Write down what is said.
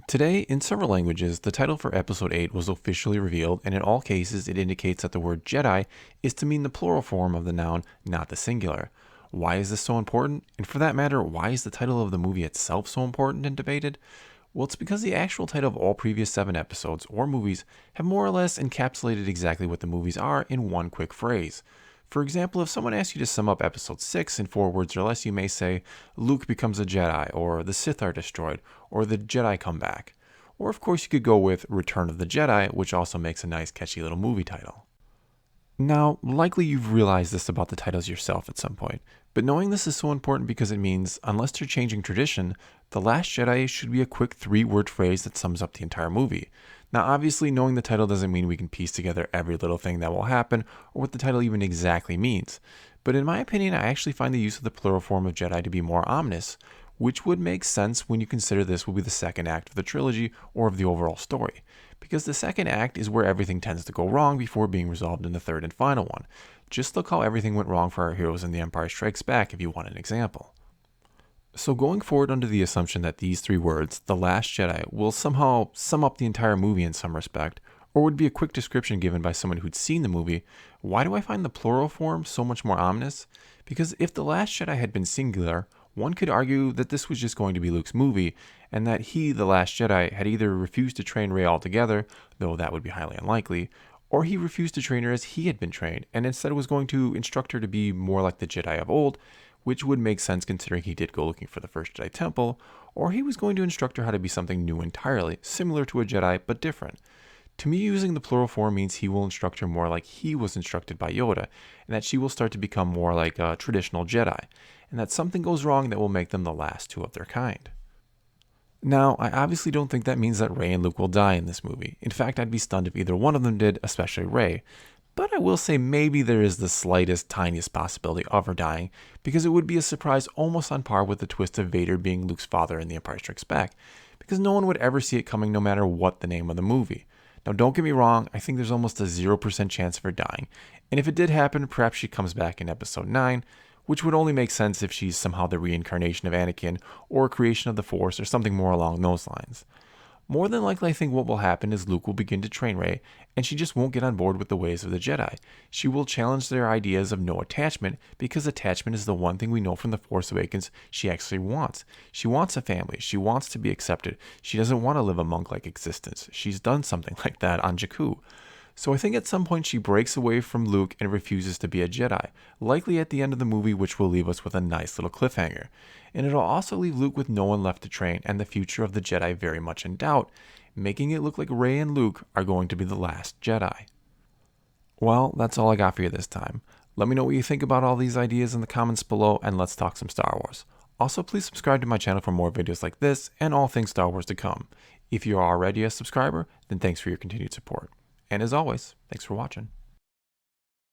Today, in several languages, the title for Episode 8 was officially revealed, and in all cases, it indicates that the word Jedi is to mean the plural form of the noun, not the singular. Why is this so important? And for that matter, why is the title of the movie itself so important and debated? Well, it's because the actual title of all previous 7 episodes or movies have more or less encapsulated exactly what the movies are in one quick phrase. For example, if someone asks you to sum up episode 6 in 4 words or less, you may say, Luke becomes a Jedi, or the Sith are destroyed, or the Jedi come back. Or of course you could go with Return of the Jedi, which also makes a nice catchy little movie title. Now, likely you've realized this about the titles yourself at some point, but knowing this is so important because it means, unless they're changing tradition, The Last Jedi should be a quick 3 word phrase that sums up the entire movie. Now, obviously, knowing the title doesn't mean we can piece together every little thing that will happen or what the title even exactly means, but in my opinion, I actually find the use of the plural form of Jedi to be more ominous, which would make sense when you consider this will be the second act of the trilogy or of the overall story, because the second act is where everything tends to go wrong before being resolved in the third and final one. Just look how everything went wrong for our heroes in The Empire Strikes Back if you want an example. So going forward under the assumption that these 3 words, The Last Jedi, will somehow sum up the entire movie in some respect, or would be a quick description given by someone who'd seen the movie, why do I find the plural form so much more ominous? Because if The Last Jedi had been singular, one could argue that this was just going to be Luke's movie, and that he, the Last Jedi, had either refused to train Rey altogether, though that would be highly unlikely, or he refused to train her as he had been trained, and instead was going to instruct her to be more like the Jedi of old, which would make sense considering he did go looking for the first Jedi Temple, or he was going to instruct her how to be something new entirely, similar to a Jedi, but different. To me, using the plural form means he will instruct her more like he was instructed by Yoda, and that she will start to become more like a traditional Jedi, and that something goes wrong that will make them the last 2 of their kind. Now, I obviously don't think that means that Rey and Luke will die in this movie. In fact, I'd be stunned if either one of them did, especially Rey. But I will say maybe there is the slightest, tiniest possibility of her dying, because it would be a surprise almost on par with the twist of Vader being Luke's father in The Empire Strikes Back, because no one would ever see it coming no matter what the name of the movie. Now, don't get me wrong, I think there's almost a 0% chance of her dying, and if it did happen, perhaps she comes back in episode 9, which would only make sense if she's somehow the reincarnation of Anakin, or a creation of the Force, or something more along those lines. More than likely, I think what will happen is Luke will begin to train Rey, and she just won't get on board with the ways of the Jedi. She will challenge their ideas of no attachment, because attachment is the one thing we know from The Force Awakens she actually wants. She wants a family. She wants to be accepted. She doesn't want to live a monk-like existence. She's done something like that on Jakku. So I think at some point she breaks away from Luke and refuses to be a Jedi, likely at the end of the movie, which will leave us with a nice little cliffhanger. And it'll also leave Luke with no one left to train and the future of the Jedi very much in doubt, making it look like Rey and Luke are going to be the last Jedi. Well, that's all I got for you this time. Let me know what you think about all these ideas in the comments below, and let's talk some Star Wars. Also, please subscribe to my channel for more videos like this and all things Star Wars to come. If you are already a subscriber, then thanks for your continued support. And as always, thanks for watching.